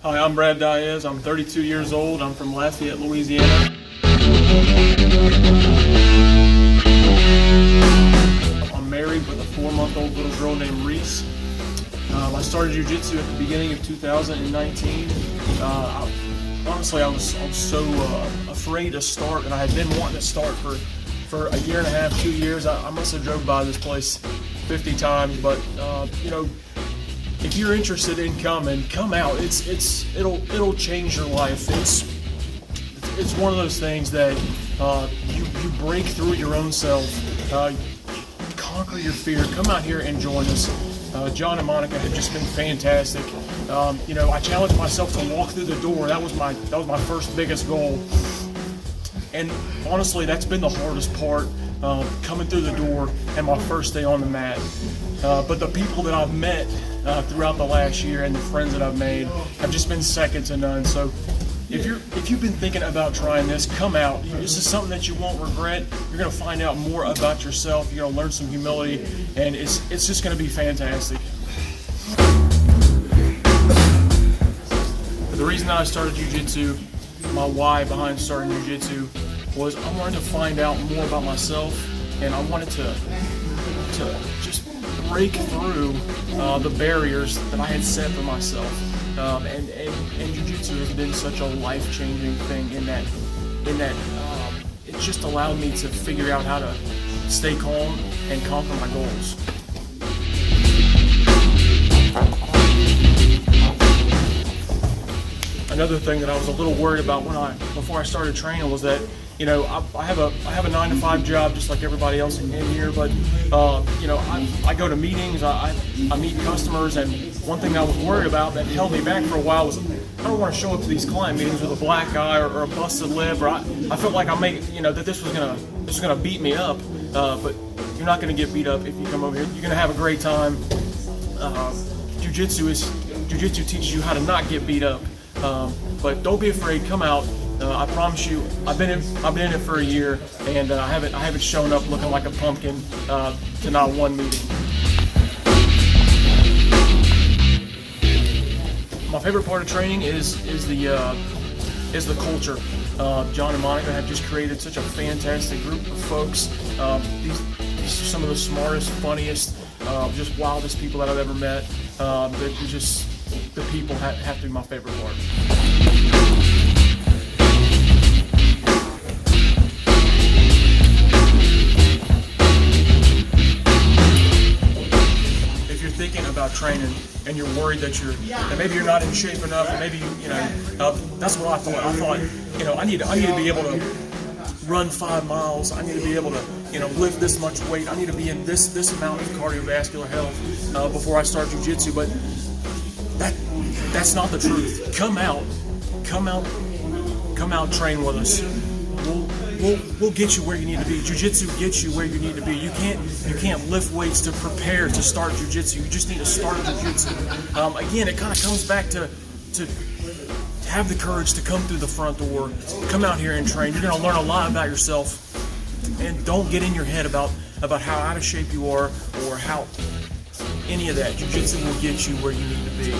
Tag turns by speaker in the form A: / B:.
A: Hi, I'm Brad Diaz. I'm 32 years old. I'm from Lafayette, Louisiana. I'm married with a 4-month-old little girl named Reese. I started jiu-jitsu at the beginning of 2019. Honestly, I was so afraid to start, and I had been wanting to start for a year and a half, 2 years. I must have drove by this place 50 times, but if you're interested in coming, come out. It'll change your life. It's one of those things that you break through your own self, conquer your fear. Come out here and join us. John and Monica have just been fantastic. I challenged myself to walk through the door. That was my first biggest goal. And honestly, that's been the hardest part, coming through the door and my first day on the mat. But the people that I've met throughout the last year and the friends that I've made have just been second to none. So if you've been thinking about trying this, come out. This is something that you won't regret. You're going to find out more about yourself. You're going to learn some humility, and it's just going to be fantastic. The reason that I started jiu-jitsu, my why behind starting jiu-jitsu, was I wanted to find out more about myself, and I wanted to just break through the barriers that I had set for myself. And jiu-jitsu has been such a life-changing thing in that it just allowed me to figure out how to stay calm and conquer my goals. Another thing that I was a little worried about before I started training was that, I have a 9-to-5 job just like everybody else in here, but I go to meetings, I meet customers, and one thing I was worried about that held me back for a while was I don't want to show up to these client meetings with a black eye or a busted lip, or I felt like that this was gonna beat me up, but you're not gonna get beat up if you come over here. You're gonna have a great time. Jiu-jitsu teaches you how to not get beat up. But don't be afraid. Come out. I promise you, I've been in it for a year, and I haven't shown up looking like a pumpkin to not one meeting. My favorite part of training is the culture. John and Monica have just created such a fantastic group of folks. These are some of the smartest, funniest, just wildest people that I've ever met. The people have to be my favorite part. If you're thinking about training and you're worried that maybe you're not in shape enough, and maybe that's what I thought. I thought I need to be able to run 5 miles. I need to be able to lift this much weight. I need to be in this amount of cardiovascular health before I start jiu-jitsu. But that's not the truth. Come out, train with us. We'll get you where you need to be. Jiu-jitsu gets you where you need to be. You can't lift weights to prepare to start jiu-jitsu. You just need to start jiu-jitsu. Again, it kind of comes back to have the courage to come through the front door. Come out here and train. You're going to learn a lot about yourself, and don't get in your head about how out of shape you are or how any of that. Jiu-jitsu will get you where you need to be.